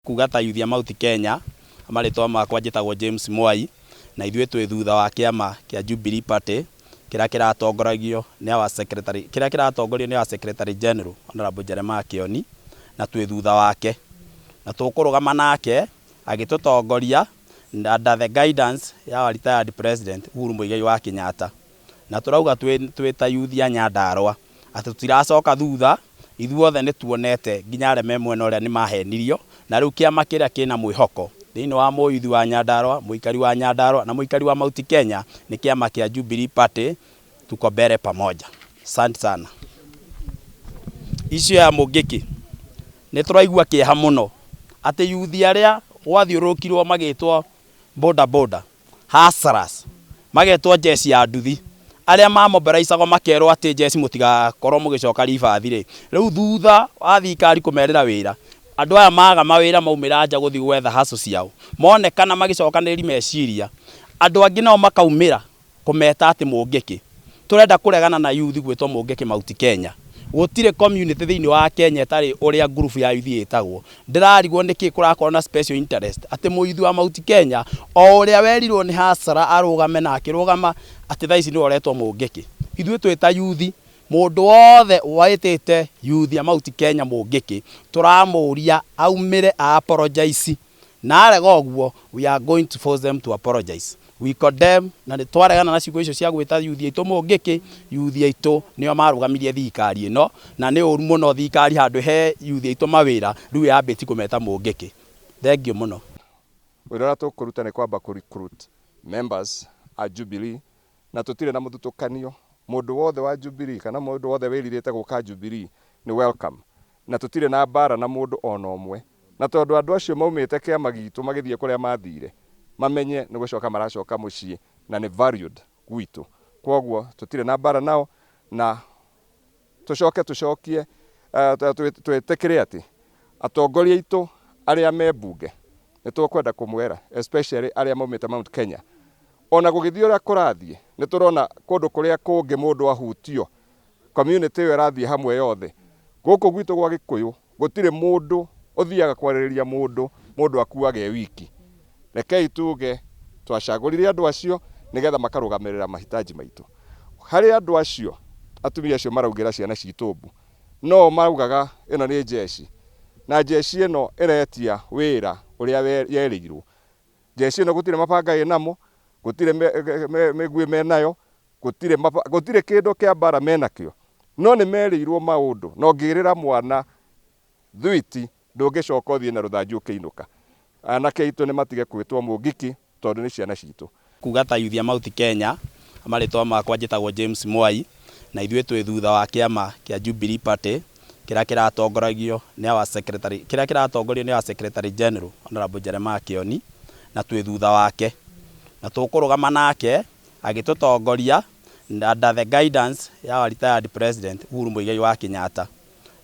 Kuga ta yuthi a Mount Kenya amaritwa makwa njitagwo James Mwai na ithuĩ twĩ thutha wa kĩama kĩa Jubilee Party kĩrĩa kĩratongoragio nĩ wa Secretary General Honorable Jeremiah Kioni na twĩ thutha wake na tũkũrũgama nake agĩtũtongoria under the guidance ya our retired president Uhuru Muigai wa Kenyatta na tũrauga twĩ ta yuthi a Nyandarua atĩ tũtiracoka thutha ithuothe nĩ tuonete nginya arĩa me mwena ũrĩa nĩ mahenirio na rĩu kĩama kĩrĩa kĩna mwĩhoko thĩinĩ wa mũyuthi wa Nyandarua, mũikari wa Nyandarua na mũikari wa Mount Kenya nĩ kĩama kĩa Jubilee Party. Tuko mbele pamoja. Asante sana. Issue ya Mũngĩkĩ nĩ tũraigua kĩeha mũno atĩ yuthi arĩa gwathiũrũrũkirwo magĩtwo boda hustlers magetwo jeci ya nduthi arĩa mamobilizagwo makerwo atĩ jeci mũtigakorwo mũgĩcoka ribathi rĩu thutha wa thirikari kũmerĩra wĩra andũ aya maga mawĩra maumĩra nja gũthiĩ gwetha haco ciao monekana magĩcokanĩrĩria meciria andũ angĩ nao makaumĩra kũmeta atĩ Mũngĩkĩ tũrenda kũregana na yuthi gwĩtwo Mũngĩkĩ Mount Kenya gũtirĩ community thĩinĩ wa Kenya tarĩ ũrĩa group ya yuthi ĩtagwo ndĩrarigwo nĩkĩ kũrakorwo na special interest atĩ mũyuthi wa Mount Kenya o ũrĩa werirwo nĩ hasara arũgame na akĩrũgama atĩ thaa ici nĩ oretwo Mũngĩkĩ ithuĩ twĩ ta yuthi mũndũ wothe waĩtĩte yuthi a Mount Kenya Mũngĩkĩ tũramũria aumĩre apologize na arega ũguo we are going to force them to apologize. We condemn na twaregana na ciugo icio cia gwĩta yuthi aitũ Mũngĩkĩ yuthi aitũ nĩo marũgamirie thirikari ĩno na nĩ ũru mũno thirikari handũ he yuthi aitũ mawĩra rĩu yambĩti kũmeta Mũngĩkĩ. Thengio mũno. Wĩra tũkũruta nĩ kwamba kũ-recruit members a Jubilee na tũtirĩ na mũthutũkanio mũndũ wothe wa Jubilee kana mũndũ wothe wĩrirĩte gũka Jubilee nĩ welcome na tũtirĩ na mbara na mũndũ ona ũmwe na tondũ andũ acio maumĩte kĩama gitũ magĩthiĩ kũrĩa mathire mamenye nĩ gũcoka maracoka mũciĩ na nĩ valued gwitũ kwoguo tũtirĩ na mbara nao na tũcokie twĩtĩkĩre atĩ atongoria aitũ arĩa me mbunge nĩ tũkwenda kũmwĩra especially arĩa maumĩte Mount Kenya ona gũgĩthiĩ ũrĩa kũrathiĩ nĩ tũrona kũndũ kũrĩa kũngĩ mũndũ ahutio community ĩyo ĩrathiĩ hamwe yothe gũkũ gwitũ gwa Gĩkũyũ gũtirĩ mũndũ ũthiaga kwarĩrĩria mũndũ akuage wiki rekei tuge twacagũrire andũ acio nĩgetha makarũgamĩrĩra mahitaji maitũ harĩ andũ acio atumia acio maraugĩra ciana citũ mbu no maraugaga ĩno nĩ jeci na jeci ĩno ĩretia wĩra ũrĩa yerĩirwo jeci ĩno gũtirĩ mabanga ĩnamo gũtirĩ mĩguĩ menayo gũtirĩ kĩndũ kĩa mbara menakĩo no nĩ merĩirwo maũndũ no ngĩrĩra mwana thwiti ndũngĩcoka ũthiĩ na rũthanju ũkĩinũka anake aitũ nĩ matige kwĩtwo Mũngĩkĩ tondũ nĩ ciana citũ. Kuga ta yuthi a Mount Kenya amaritwa makwa njitagwo James Mwai na ithuĩ twĩ thutha wa kĩama kĩa Jubilee Party kĩrĩa kĩratongoragio nĩ wa Secretary General Honorable Jeremiah Kioni na twĩ thutha wake na tũkũrũgama nake agĩtũtongoria under the guidance ya our retired president Uhuru Muigai wa Kenyatta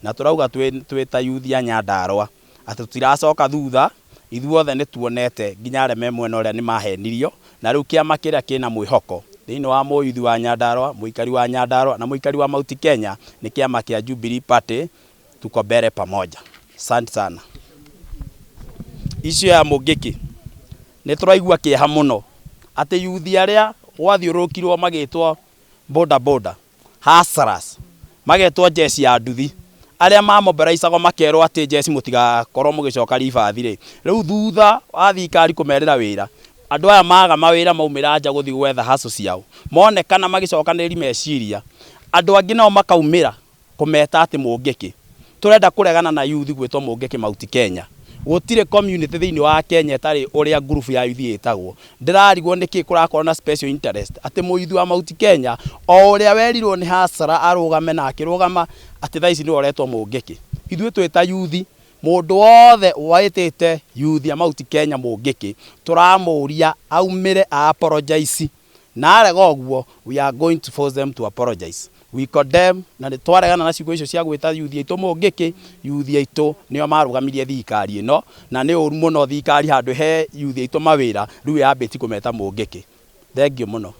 na tũrauga twĩ ta yuthi a Nyandarua atĩ tũtiracoka thutha ithuothe nĩ tuonete nginya arĩa me mwena ũrĩa nĩ mahenirio na rĩu kĩama kĩrĩa kĩna mwĩhoko thĩinĩ wa mũyuthi wa Nyandarua, mũikari wa Nyandarua na mũikari wa Mount Kenya nĩ kĩama kĩa Jubilee Party. Tuko mbele pamoja. Asante sana. Issue ya Mũngĩkĩ nĩ tũraigua kĩeha mũno atĩ yuthi arĩa gwathiũrũrũkirwo magĩtwo boda hustlers magetwo jeci ya nduthi arĩa mamobilizagwo makerwo atĩ jeci mũtigakorwo mũgĩcoka ribathi rĩu thutha wa thirikari kũmerĩra wĩra andũ aya maga mawĩra maumĩra nja gũthiĩ gwetha haco ciao monekana magĩcokanĩrĩria meciria andũ angĩ nao makaumĩra kũmeta atĩ Mũngĩkĩ tũrenda kũregana na yuthi gwĩtwo Mũngĩkĩ Mount Kenya gũtirĩ community thĩinĩ wa Kenya tarĩ ũrĩa group ya yuthi ĩtagwo ndĩrarigwo nĩkĩ kũrakorwo na special interest atĩ mũyuthi wa Mount Kenya o ũrĩa werirwo nĩ hasara arũgame na akĩrũgama atĩ thaa ici nĩ oretwo Mũngĩkĩ ithuĩ twĩ ta yuthi mũndũ wothe waĩtĩte yuthi a Mount Kenya Mũngĩkĩ tũramũria aumĩre apologize na arega ũguo we are going to force them to apologize. We condemn na twaregana na ciugo icio cia gwĩta yuthi aitũ Mũngĩkĩ yuthi aitũ nĩo marũgamirie thirikari ĩno na nĩ ũru mũno thirikari handũ he yuthi aitũ mawĩra rĩu yambĩti kũmeta Mũngĩkĩ. Thengio mũno.